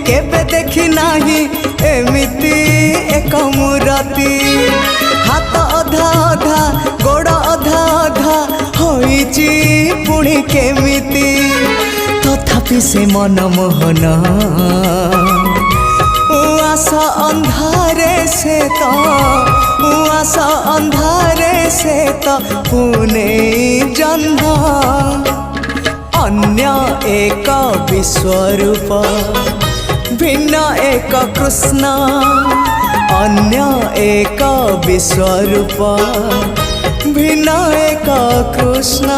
केबे देखी नाही एमिति एक मूरति हाथ अधा अधा गोड़ अधा अधा होइची पुणी केमिति तथापि से मनमोहन उआसा अंधारे से तो उआसा अंधारे से तो पुणे जन्म अन्य एक विश्वरूप भिन्न एक कृष्ण अन्य एक विश्वरूप भिन्न एक कृष्ण।